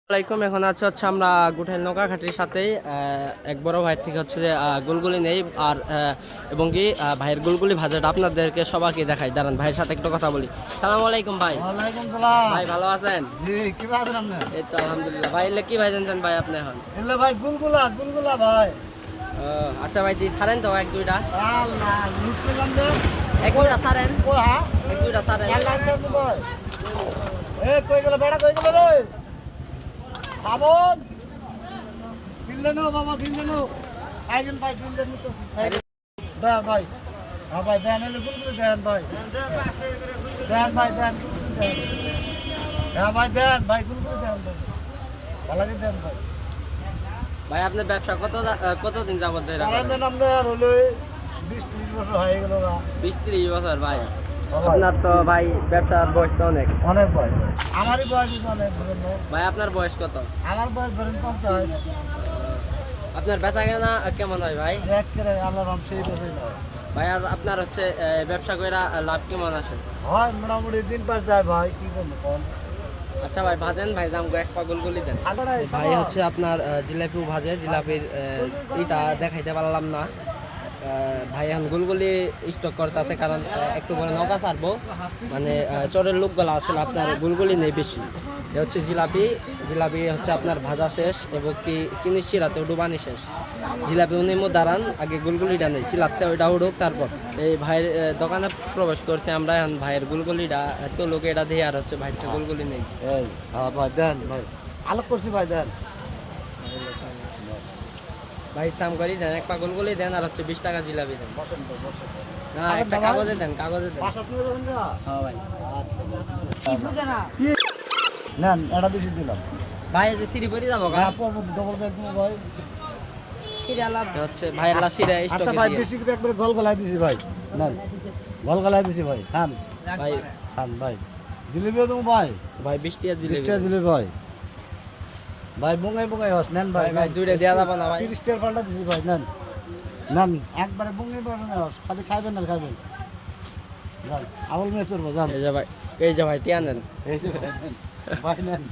আসসালামাইকুম। এখন হচ্ছে আমরা গুঠাইল নৌকাঘাটির সাথেই এক বড় ভাই থেকে হচ্ছে যে গুলগুলি নেই আর এবং কি ভাইয়ের গুলগুলি ভাজাটা আপনাদেরকে সবাইকে দেখাই। দাঁড়ান ভাইয়ের সাথে একটু কথা বলি। সালাম আলাইকুম ভাই। ওয়ালাইকুম সালাম। ভাই ভালো আছেন? জি, কি ভাই আছেন আপনি? এই তো আলহামদুলিল্লাহ। ভাই এলে কি ভাই জানছেন ভাই আপনি এখন? এলে ভাই গুলগুলা গুলগুলা ভাই। আচ্ছা ভাই ছাড়েন তো এক দুইটা। আল্লাহ, লুট পেলাম যে। এক দুইটা ছাড়েন, ও হ্যাঁ, এক দুইটা ছাড়েন। আল্লাহ আছেন ভাই। এ কই গেল বেড়া কই গেল রে? সাবন। বিল্লে নো বাবা বিল্লে নো। আইজন ভাই বিল্লে নিতেছি। দেন ভাই। হ্যাঁ ভাই দেন এলে গুলগুলি দেন ভাই। দেন ভাই দেন। হ্যাঁ ভাই দেন ভাই গুলগুলি দেন ভাই। ভালো করে দেন ভাই। ভাই আপনার ব্যবসা কতদিন যাবত ধরে করেন? কারেন্টের নামটা হলো 20-30 বছর হয়ে গেল না। 20-30 বছর ভাই। আপনার তো ভাই ব্যবসার বয়স তো অনেক। অনেক বয়স। আমারই বয়স অনেক বুঝলেন। ভাই আপনার বয়স কত? আমার বয়স ধরেন 50। আপনার বেচা কেনা কেমন হয় ভাই? এক করে আল্লাহ রাম সেই বছরই নয়। ভাই আর আপনার হচ্ছে ব্যবসা কইরা লাভ কেমন আসে? হয় মোটামুটি দিন পার যায় ভাই কি করবো কোন। আচ্ছা ভাই ভাজেন, ভাই দাম এক পাগল গুলি দেন। ভাই হচ্ছে আপনার জিলাপিও ভাজে, জিলাপির এইটা দেখাইতে পারলাম না। ভাই এখন গুলগুলি স্টক করতে কারণ একটু পরে নৌকা ছাড়বো, মানে চরের লোকগুলো আসলে আপনার গুলগুলি নেই বেশি। এ হচ্ছে জিলাপি, জিলাপি হচ্ছে আপনার ভাজা শেষ এবং কি চিনির চিরাতে ডুবানি শেষ। জিলাপি উনি দাঁড়ান আগে গুলগুলিটা নেই, চিলাতে ওইটা উঠুক তারপর। এই ভাইয়ের দোকানে প্রবেশ করছে আমরা, এখন ভাইয়ের গুলগুলিটা এত লোকে এটা দিয়ে আর হচ্ছে ভাইয়ের গুলগুলি নেই। এই হ্যাঁ ভাই দেন ভাই আলোক করছি ভাই দেন। ভাই দাম করি দেন, এক পাগল গুলি দেন আর হচ্ছে 20 টাকা জিলাপি দেন। বসেন ভাই বসেন। না একটা কাগজে দেন, কাগজে দেন। বাসা নিয়ে যাবেন না? হ্যাঁ ভাই। কি বুঝে না? নেন এটা বেশি দিলাম। ভাই এই যে সিঁড়ি পরি যাবো গা। হ্যাঁ পড়বো ডবল ব্যাগ দিব ভাই। হচ্ছে ভাইয়ের লাসিরে আচ্ছা স্টকে ভাই দিয়ে। বেশি করে একবার গল গলায় দিছি ভাই। নেন গল গলায় দিছি ভাই খান ভাই খান ভাই। জিলিপিও দেবো ভাই। ভাই 20 টাকা জিলাপি 20 টাকা দিলে ভাই। ভাই বঙ্গাই বঙ্গাই হস নেন ভাই। ভাই ভাই দুইটা দেয়া যাবে না ভাই। 30 টাকার পাল্টা দিছি ভাই নেন। নেন একবারে বঙ্গাই বঙ্গাই হস খালি খাইবেন না খাইবেন। যান আমল মেসর যান। এই যে ভাই, এই যে ভাই টিয়া নেন। এই যে ভাই নেন। ভাই নেন।